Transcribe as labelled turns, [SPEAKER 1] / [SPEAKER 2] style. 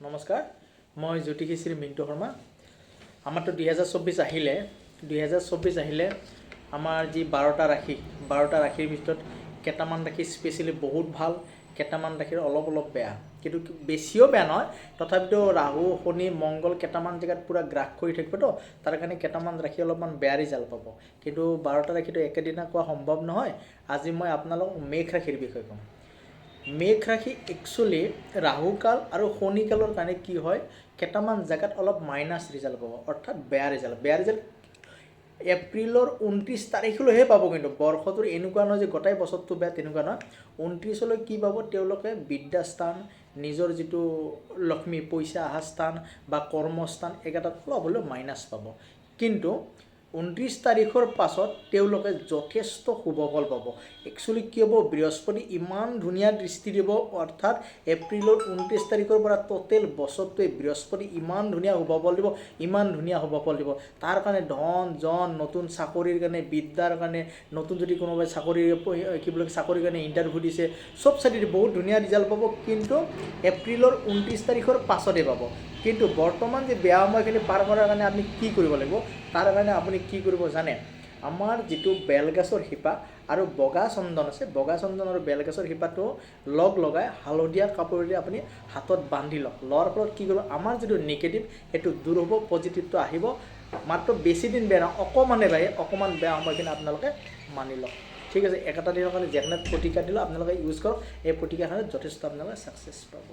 [SPEAKER 1] নমস্কাৰ, মই জ্যোতিষী শ্ৰী মিণ্টু শৰ্মা। আমাৰতো 2024 আহিলে আমাৰ যি 12টা ৰাশিৰ ভিতৰত কেইটামান ৰাশি স্পেচিয়েলি বহুত ভাল, কেইটামান ৰাশিৰ অলপ বেয়া, কিন্তু বেছিও বেয়া নহয়। তথাপিতো ৰাহু শনি মংগল কেইটামান জেগাত পূৰা গ্ৰাস কৰি থাকিবতো, তাৰ কাৰণে কেইটামান ৰাশি অলপমান বেয়া ৰিজাল্ট পাব। কিন্তু 12টা ৰাশিটো একেদিনা কোৱা সম্ভৱ নহয়। আজি মই আপোনালোকক মেঘ ৰাশিৰ বিষয়ে ক'ম। মেঘ ৰাশি একচুৱেলি ৰাহুকাল আৰু শনিকালৰ কাৰণে কি হয়, কেইটামান জেগাত অলপ মাইনাছ ৰিজাল্ট পাব, অৰ্থাৎ বেয়া ৰিজাল্ট এপ্ৰিলৰ 29 তাৰিখলৈহে পাব। কিন্তু বৰ্ষটোৰ এনেকুৱা নহয় যে গোটেই বছৰটো বেয়া, তেনেকুৱা নহয়। 29লৈ কি পাব, তেওঁলোকে বিদ্যাস্থান, নিজৰ যিটো লক্ষ্মী পইচা অহা স্থান বা কৰ্মস্থান, এইকেইটাত অলপ হ'লেও মাইনাছ পাব। কিন্তু 29 তাৰিখৰ পাছত তেওঁলোকে যথেষ্ট শুভ ফল পাব। একচুৱেলি কি হ'ব, বৃহস্পতি ইমান ধুনীয়া দৃষ্টি দিব, অৰ্থাৎ এপ্ৰিলৰ 29 তাৰিখৰ পৰা টোটেল বছৰটোৱে বৃহস্পতি ইমান ধুনীয়া শুভ ফল দিব। তাৰ কাৰণে ধন জন, নতুন চাকৰিৰ কাৰণে, বিদ্যাৰ কাৰণে, নতুন যদি কোনোবাই চাকৰিৰ কাৰণে ইণ্টাৰভিউ দিছে, চব চাইডে বহুত ধুনীয়া ৰিজাল্ট পাব। কিন্তু এপ্ৰিলৰ 29 তাৰিখৰ পাছতে পাব। কিন্তু বৰ্তমান যে বেয়া সময়খিনি পাৰ কৰাৰ কাৰণে আপুনি কি কৰিব লাগিব, তাৰ কাৰণে আপুনি কি কৰিব জানে? আমাৰ যিটো বেলগাছৰ শিপা আৰু বগা চন্দন আছে, বগা চন্দন আৰু বেলগাছৰ শিপাটো লগাই হালধীয়া কাপোৰেৰে আপুনি হাতত বান্ধি লওক। লোৱাৰ ফলত কি কৰিব, আমাৰ যিটো নিগেটিভ সেইটো দূৰ হ'ব, পজিটিভটো আহিব। মাত্ৰ বেছি দিন বেয়া নহয়, অকণমান বেয়া সময়খিনি আপোনালোকে মানি লওক। ঠিক আছে, একেটা দিনৰ কাৰণে যেনে প্ৰতিকাৰ দিলোঁ আপোনালোকে ইউজ কৰক। এই প্ৰতিকাৰখনত যথেষ্ট আপোনালোকে ছাকচেছ পাব।